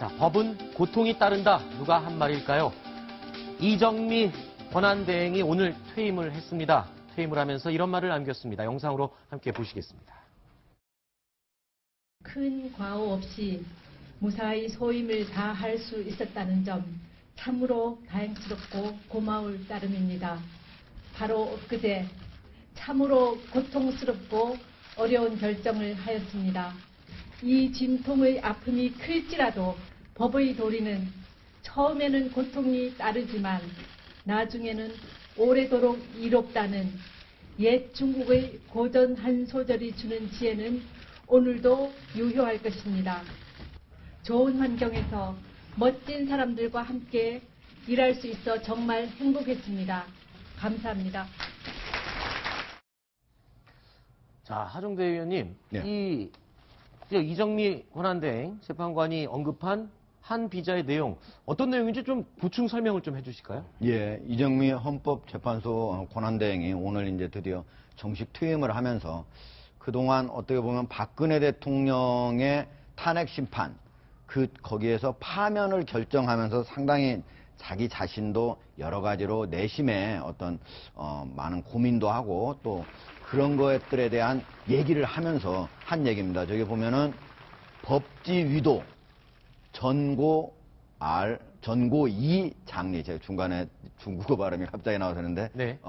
자, 법은 고통이 따른다. 누가 한 말일까요? 이정미 권한대행이 오늘 퇴임을 했습니다. 퇴임을 하면서 이런 말을 남겼습니다. 영상으로 함께 보시겠습니다. 큰 과오 없이 무사히 소임을 다할 수 있었다는 점 참으로 다행스럽고 고마울 따름입니다. 바로 엊그제 참으로 고통스럽고 어려운 결정을 하였습니다. 이 진통의 아픔이 클지라도 법의 도리는 처음에는 고통이 따르지만 나중에는 오래도록 이롭다는 옛 중국의 고전 한 소절이 주는 지혜는 오늘도 유효할 것입니다. 좋은 환경에서 멋진 사람들과 함께 일할 수 있어 정말 행복했습니다. 감사합니다. 자, 하정대 의원님, 네. 이정미 권한대행 재판관이 언급한 한 비자의 내용, 어떤 내용인지 좀 보충 설명을 좀 해주실까요? 예, 이정미 헌법재판소 권한대행이 오늘 이제 드디어 정식 퇴임을 하면서 그동안 어떻게 보면 박근혜 대통령의 탄핵 심판, 거기에서 파면을 결정하면서 상당히 자기 자신도 여러 가지로 내심에 어떤, 많은 고민도 하고 또 그런 것들에 대한 얘기를 하면서 한 얘기입니다. 저기 보면은 법지위도 전고 2 장리, 제가 중간에 중국어 발음이 갑자기 나와서는데, 네.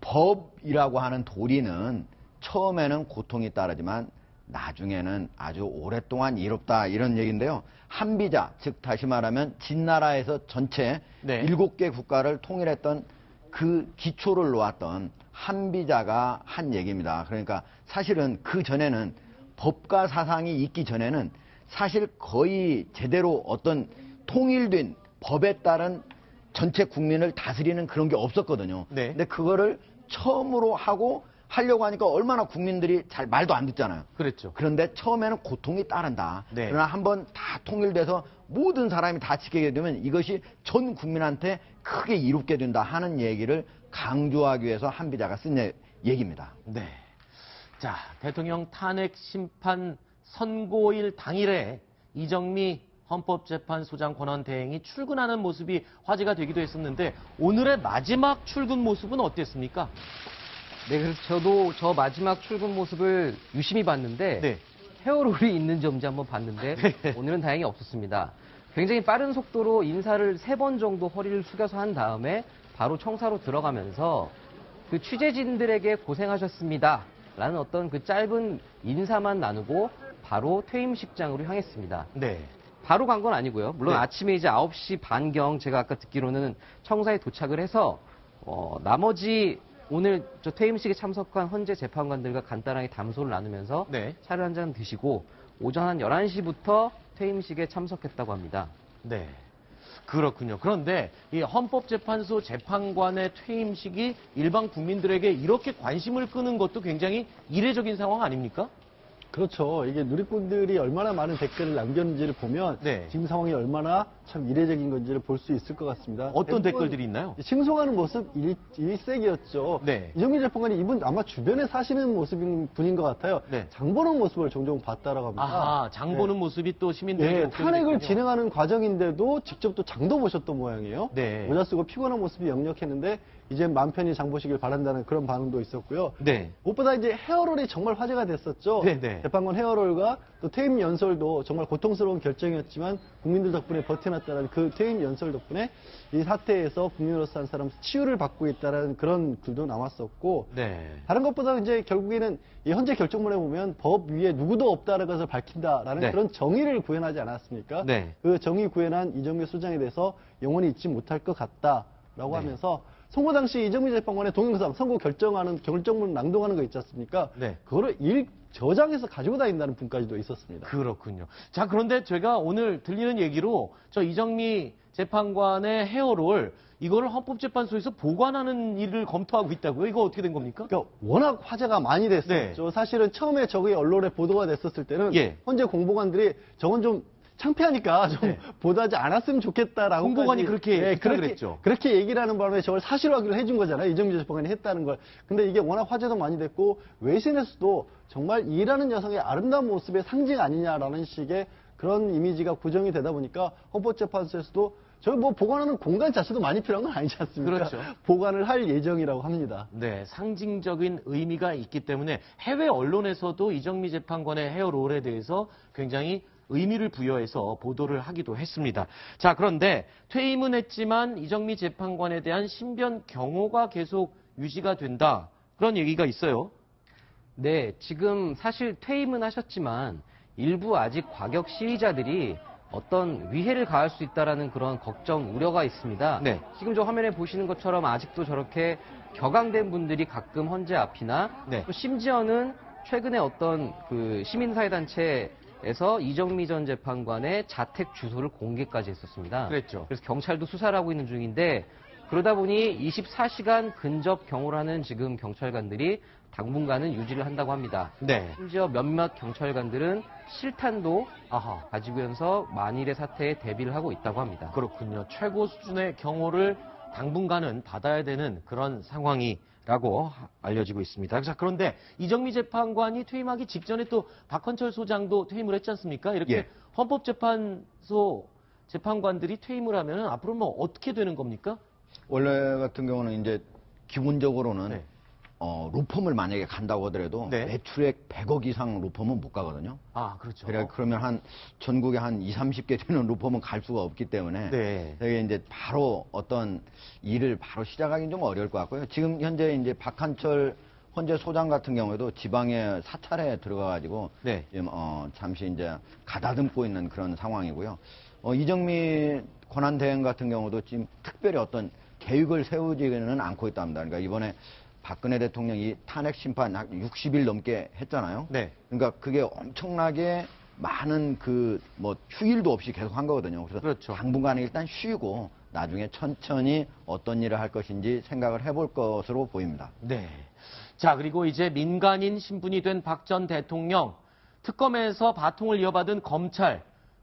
법이라고 하는 도리는 처음에는 고통이 따르지만 나중에는 아주 오랫동안 이롭다, 이런 얘기인데요. 한비자, 즉 다시 말하면 진나라에서 전체 네. 7개 국가를 통일했던 그 기초를 놓았던 한비자가 한 얘기입니다. 그러니까 사실은 그 전에는 법과 사상이 있기 전에는 사실 거의 제대로 어떤 통일된 법에 따른 전체 국민을 다스리는 그런 게 없었거든요. 네. 근데 그거를 처음으로 하려고 하니까 얼마나 국민들이 잘 말도 안 듣잖아요. 그랬죠. 그런데 처음에는 고통이 따른다. 네. 그러나 한번 다 통일돼서 모든 사람이 다 지키게 되면 이것이 전 국민한테 크게 이롭게 된다 하는 얘기를 강조하기 위해서 한비자가 쓴 얘기입니다. 네. 자, 대통령 탄핵 심판 선고일 당일에 이정미 헌법재판소장 권한대행이 출근하는 모습이 화제가 되기도 했었는데 오늘의 마지막 출근 모습은 어땠습니까? 네, 그래서 저도 저 마지막 출근 모습을 유심히 봤는데 네. 헤어롤이 있는지 없는지 한번 봤는데 오늘은 다행히 없었습니다. 굉장히 빠른 속도로 인사를 3번 정도 허리를 숙여서 한 다음에 바로 청사로 들어가면서 그 취재진들에게 고생하셨습니다 라는 어떤 그 짧은 인사만 나누고 바로 퇴임식장으로 향했습니다. 네. 바로 간 건 아니고요. 물론 네. 아침에 이제 9시 반경 제가 아까 듣기로는 청사에 도착을 해서 나머지 오늘 저 퇴임식에 참석한 헌재 재판관들과 간단하게 담소를 나누면서 네. 차를 한 잔 드시고 오전 한 11시부터 퇴임식에 참석했다고 합니다. 네. 그렇군요. 그런데 이 헌법재판소 재판관의 퇴임식이 일반 국민들에게 이렇게 관심을 끄는 것도 굉장히 이례적인 상황 아닙니까? 그렇죠. 이게 누리꾼들이 얼마나 많은 댓글을 남겼는지를 보면 네. 지금 상황이 얼마나 참 이례적인 건지를 볼 수 있을 것 같습니다. 어떤 댓글들이 있나요? 칭송하는 모습 일색이었죠. 네. 이정미 재판관이 이분 아마 주변에 사시는 모습인 분인 것 같아요. 네. 장 보는 모습을 종종 봤다라고 합니다. 아하, 장 보는 모습이 또 시민들에게 네, 목격이 탄핵을 됐군요. 진행하는 과정인데도 직접 또 장도 보셨던 모양이에요. 네. 모자 쓰고 피곤한 모습이 역력했는데 이제 맘 편히 장 보시길 바란다는 그런 반응도 있었고요. 네. 무엇보다 이제 헤어롤이 정말 화제가 됐었죠. 네. 재판관 헤어롤과 또 퇴임 연설도 정말 고통스러운 결정이었지만 국민들 덕분에 버텨놨다는 그 퇴임 연설 덕분에 이 사태에서 국민으로서 한 사람 치유를 받고 있다는 그런 글도 나왔었고 네. 다른 것보다 이제 결국에는 이 헌재 결정문에 보면 법 위에 누구도 없다는 것을 밝힌다라는 네. 그런 정의를 구현하지 않았습니까? 네. 그 정의 구현한 이정미 소장에 대해서 영원히 잊지 못할 것 같다라고 네. 하면서 선고 당시 이정미 재판관의 동영상 선고 결정문 낭독하는 거 있지 않습니까? 네. 그거를 저장해서 가지고 다닌다는 분까지도 있었습니다. 그렇군요. 자, 그런데 제가 오늘 들리는 얘기로 저 이정미 재판관의 헤어롤 이거를 헌법재판소에서 보관하는 일을 검토하고 있다고요? 이거 어떻게 된 겁니까? 그러니까 워낙 화제가 많이 됐었죠. 사실은 처음에 저게 언론에 보도가 됐었을 때는 예. 헌재 공보관들이 저건 좀 창피하니까 좀 네. 보도하지 않았으면 좋겠다라고. 공보관이 그렇게 그랬죠. 그렇게 얘기를 하는 바람에 저걸 사실화기로 해준 거잖아요. 이정미 재판관이 했다는 걸. 근데 이게 워낙 화제도 많이 됐고 외신에서도 정말 일하는 여성의 아름다운 모습의 상징 아니냐라는 식의 그런 이미지가 구정이 되다 보니까 헌법재판소에서도 저희 뭐 보관하는 공간 자체도 많이 필요한 건 아니지 않습니까? 그렇죠. 보관을 할 예정이라고 합니다. 네, 상징적인 의미가 있기 때문에 해외 언론에서도 이정미 재판관의 헤어롤에 대해서 굉장히 의미를 부여해서 보도를 하기도 했습니다. 자, 그런데 퇴임은 했지만 이정미 재판관에 대한 신변 경호가 계속 유지가 된다. 그런 얘기가 있어요. 네, 지금 사실 퇴임은 하셨지만 일부 아직 과격 시위자들이 어떤 위해를 가할 수 있다라는 그런 걱정, 우려가 있습니다. 네. 지금 저 화면에 보시는 것처럼 아직도 저렇게 격앙된 분들이 가끔 헌재 앞이나 네. 또 심지어는 최근에 어떤 그 시민사회단체에서 이정미 전 재판관의 자택 주소를 공개까지 했었습니다. 그랬죠. 그래서 경찰도 수사를 하고 있는 중인데 그러다 보니 24시간 근접 경호를 하는 지금 경찰관들이 당분간은 유지를 한다고 합니다. 네. 심지어 몇몇 경찰관들은 실탄도 아하. 가지고면서 만일의 사태에 대비를 하고 있다고 합니다. 그렇군요. 최고 수준의 경호를 당분간은 받아야 되는 그런 상황이라고 알려지고 있습니다. 자, 그런데 이정미 재판관이 퇴임하기 직전에 또 박헌철 소장도 퇴임을 했지 않습니까? 이렇게 예. 헌법재판소 재판관들이 퇴임을 하면 앞으로 뭐 어떻게 되는 겁니까? 원래 같은 경우는 이제 기본적으로는 네. 로펌을 만약에 간다고 하더라도 네. 매출액 100억 이상 로펌은 못 가거든요. 아, 그렇죠. 그러면 한 전국에 한 2, 30개 되는 로펌은 갈 수가 없기 때문에 네. 되게 이제 바로 어떤 일을 바로 시작하기는 좀 어려울 것 같고요. 지금 현재 이제 박한철 헌재 소장 같은 경우에도 지방에 사찰에 들어가가지고 네. 지금 잠시 이제 가다듬고 있는 그런 상황이고요. 이정미 권한대행 같은 경우도 지금 특별히 어떤 계획을 세우지는 않고 있답니다. 그러니까 이번에 박근혜 대통령이 탄핵 심판 60일 넘게 했잖아요. 네. 그러니까 그게 엄청나게 많은 휴일도 없이 계속 한 거거든요. 그래서 그렇죠. 당분간은 일단 쉬고 나중에 천천히 어떤 일을 할 것인지 생각을 해볼 것으로 보입니다. 네. 자, 그리고 이제 민간인 신분이 된 박 전 대통령 특검에서 바통을 이어받은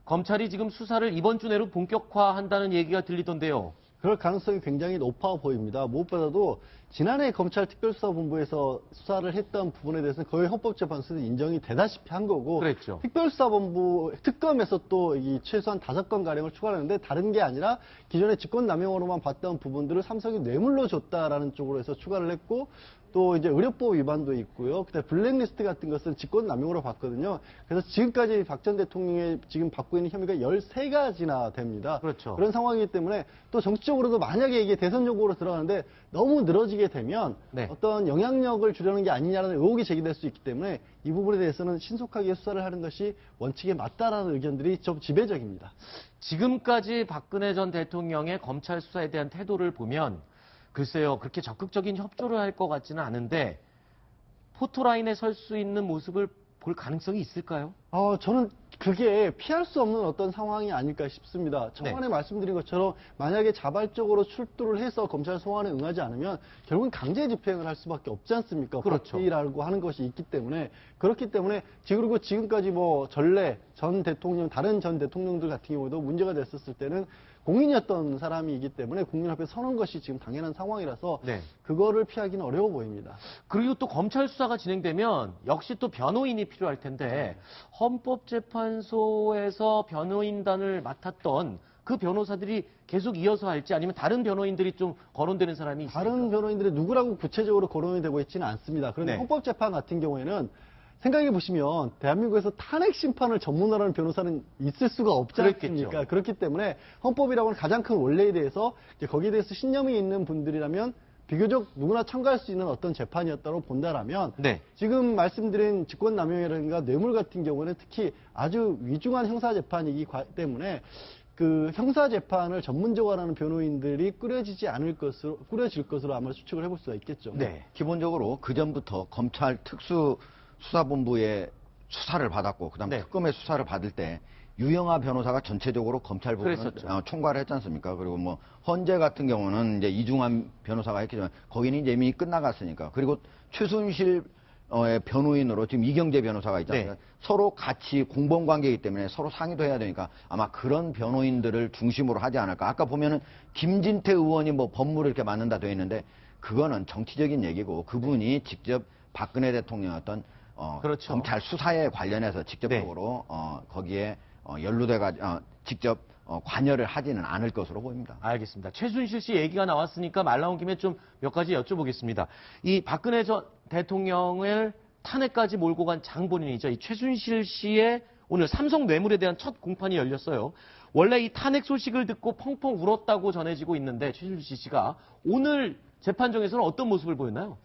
검찰이 지금 수사를 이번 주 내로 본격화한다는 얘기가 들리던데요. 그럴 가능성이 굉장히 높아 보입니다. 무엇보다도 지난해 검찰특별수사본부에서 수사를 했던 부분에 대해서는 거의 헌법재판소에서 인정이 되다시피 한 거고 그랬죠. 특별수사본부 특검에서 또 이 최소한 5건 가량을 추가하는데 다른 게 아니라 기존에 직권남용으로만 봤던 부분들을 삼성이 뇌물로 줬다라는 쪽으로 해서 추가를 했고 또 이제 의료법 위반도 있고요. 그다음에 블랙리스트 같은 것은 직권남용으로 봤거든요. 그래서 지금까지 박 전 대통령이 지금 받고 있는 혐의가 13가지나 됩니다. 그렇죠. 그런 상황이기 때문에 또 정치적으로도 만약에 이게 대선 요구로 들어가는데 너무 늘어지게 되면 네. 어떤 영향력을 주려는 게 아니냐는 의혹이 제기될 수 있기 때문에 이 부분에 대해서는 신속하게 수사를 하는 것이 원칙에 맞다라는 의견들이 좀 지배적입니다. 지금까지 박근혜 전 대통령의 검찰 수사에 대한 태도를 보면 글쎄요, 그렇게 적극적인 협조를 할 것 같지는 않은데 포토라인에 설 수 있는 모습을 볼 가능성이 있을까요? 저는 그게 피할 수 없는 어떤 상황이 아닐까 싶습니다. 초반에 말씀드린 것처럼 만약에 자발적으로 출두를 해서 검찰 소환에 응하지 않으면 결국은 강제 집행을 할 수밖에 없지 않습니까? 그렇죠. 법리라고 하는 것이 있기 때문에 그렇기 때문에 그리고 지금까지 뭐 전래 전 대통령 다른 전 대통령들 같은 경우도 문제가 됐었을 때는 공인이었던 사람이기 때문에 국민 앞에 서는 것이 지금 당연한 상황이라서 네. 그거를 피하기는 어려워 보입니다. 그리고 또 검찰 수사가 진행되면 역시 또 변호인이 필요할 텐데 헌법재판소에서 변호인단을 맡았던 그 변호사들이 계속 이어서 할지 아니면 다른 변호인들이 좀 거론되는 사람이 있습니까? 다른 변호인들이 누구라고 구체적으로 거론이 되고 있지는 않습니다. 그런데 네. 헌법재판 같은 경우에는 생각해 보시면 대한민국에서 탄핵 심판을 전문으로 하는 변호사는 있을 수가 없지 그렇겠죠. 않습니까? 그렇기 때문에 헌법이라고 하는 가장 큰 원리에 대해서 이제 거기에 대해서 신념이 있는 분들이라면 비교적 누구나 참가할 수 있는 어떤 재판이었다고 본다라면 네. 지금 말씀드린 직권남용이라든가 뇌물 같은 경우는 특히 아주 위중한 형사재판이기 때문에 그 형사재판을 전문적으로 하는 변호인들이 꾸려질 것으로 아마 추측을 해볼 수가 있겠죠. 네. 기본적으로 그 전부터 검찰 특수수사본부의 수사를 받았고 그다음에 네. 특검의 수사를 받을 때 유영하 변호사가 전체적으로 검찰 부분을 그랬었죠. 총괄을 했지 않습니까? 그리고 뭐 헌재 같은 경우는 이제 이중환 변호사가 했겠지만 거기는 이제 이미 끝나갔으니까. 그리고 최순실 변호인으로 지금 이경재 변호사가 있잖아요. 네. 서로 같이 공범 관계이기 때문에 서로 상의도 해야 되니까 아마 그런 변호인들을 중심으로 하지 않을까. 아까 보면은 김진태 의원이 뭐 법무를 이렇게 맡는다 되어 있는데 그거는 정치적인 얘기고 그분이 직접 박근혜 대통령 어떤 그렇죠. 검찰 수사에 관련해서 직접적으로 거기에 직접 관여를 하지는 않을 것으로 보입니다. 알겠습니다. 최순실 씨 얘기가 나왔으니까 말 나온 김에 좀 몇 가지 여쭤보겠습니다. 이 박근혜 전 대통령을 탄핵까지 몰고 간 장본인이죠. 이 최순실 씨의 오늘 삼성 뇌물에 대한 첫 공판이 열렸어요. 원래 이 탄핵 소식을 듣고 펑펑 울었다고 전해지고 있는데 최순실 씨가 오늘 재판정에서는 어떤 모습을 보였나요?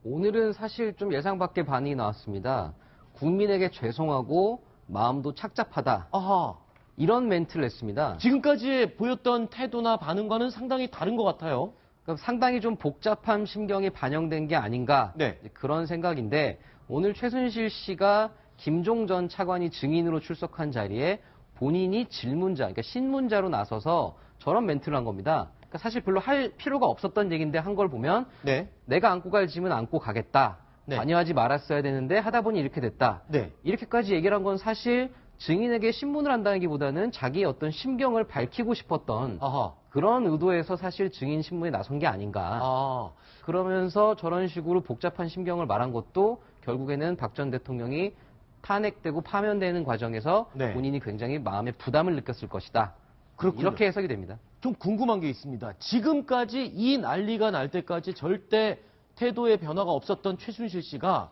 오늘은 사실 좀 예상 밖의 반응이 나왔습니다. 국민에게 죄송하고 마음도 착잡하다. 아하. 이런 멘트를 냈습니다. 지금까지 보였던 태도나 반응과는 상당히 다른 것 같아요. 그러니까 상당히 좀 복잡한 심경이 반영된 게 아닌가 네. 그런 생각인데 오늘 최순실 씨가 김종 전 차관이 증인으로 출석한 자리에 본인이 질문자, 그러니까 신문자로 나서서 저런 멘트를 한 겁니다. 그러니까 사실 별로 할 필요가 없었던 얘기인데 한 걸 보면 네. 내가 안고 갈 짐은 안고 가겠다. 네. 관여하지 말았어야 되는데 하다 보니 이렇게 됐다. 네. 이렇게까지 얘기를 한 건 사실 증인에게 신문을 한다기보다는 자기의 어떤 심경을 밝히고 싶었던 아하. 그런 의도에서 사실 증인 신문에 나선 게 아닌가. 아. 그러면서 저런 식으로 복잡한 심경을 말한 것도 결국에는 박 전 대통령이 탄핵되고 파면되는 과정에서 네. 본인이 굉장히 마음의 부담을 느꼈을 것이다. 그렇군요. 이렇게 해석이 됩니다. 좀 궁금한 게 있습니다. 지금까지 이 난리가 날 때까지 절대 태도의 변화가 없었던 최순실 씨가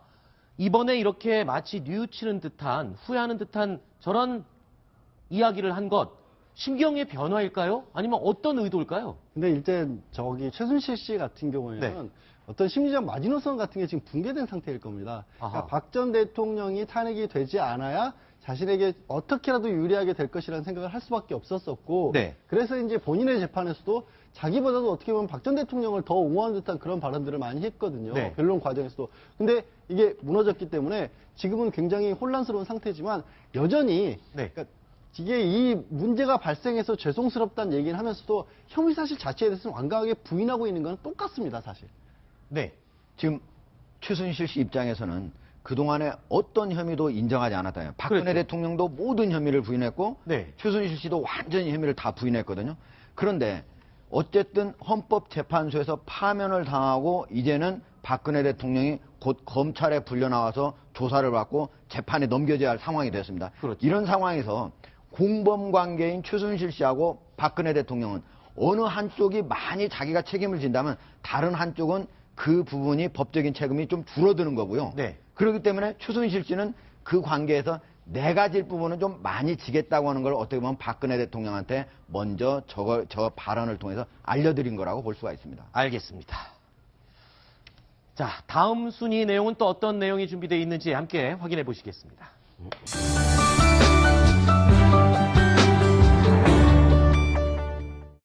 이번에 이렇게 마치 뉘우치는 듯한 후회하는 듯한 저런 이야기를 한 것 심경의 변화일까요? 아니면 어떤 의도일까요? 근데 일단 저기 최순실 씨 같은 경우에는 어떤 심리적 마지노선 같은 게 지금 붕괴된 상태일 겁니다. 그러니까 아하. 박 전 대통령이 탄핵이 되지 않아야 자신에게 어떻게라도 유리하게 될 것이라는 생각을 할 수밖에 없었었고, 네. 그래서 이제 본인의 재판에서도 자기보다도 어떻게 보면 박 전 대통령을 더 옹호하는 듯한 그런 발언들을 많이 했거든요. 네. 변론 과정에서도. 근데 이게 무너졌기 때문에 지금은 굉장히 혼란스러운 상태지만 여전히 네. 그러니까 이게 이 문제가 발생해서 죄송스럽다는 얘기를 하면서도 혐의 사실 자체에 대해서는 완강하게 부인하고 있는 건 똑같습니다, 사실. 네. 지금 최순실 씨 입장에서는 그동안에 어떤 혐의도 인정하지 않았다요. 박근혜 그렇죠. 대통령도 모든 혐의를 부인했고 네. 최순실 씨도 완전히 혐의를 다 부인했거든요. 그런데 어쨌든 헌법재판소에서 파면을 당하고 이제는 박근혜 대통령이 곧 검찰에 불려나와서 조사를 받고 재판에 넘겨져야 할 상황이 됐습니다. 그렇죠. 이런 상황에서 공범 관계인 최순실 씨하고 박근혜 대통령은 어느 한쪽이 많이 자기가 책임을 진다면 다른 한쪽은 그 부분이 법적인 책임이 좀 줄어드는 거고요. 네. 그렇기 때문에 최순실 씨는 그 관계에서 내가 질 부분은 좀 많이 지겠다고 하는 걸 어떻게 보면 박근혜 대통령한테 먼저 저 발언을 통해서 알려드린 거라고 볼 수가 있습니다. 알겠습니다. 자, 다음 순위 내용은 또 어떤 내용이 준비되어 있는지 함께 확인해 보시겠습니다.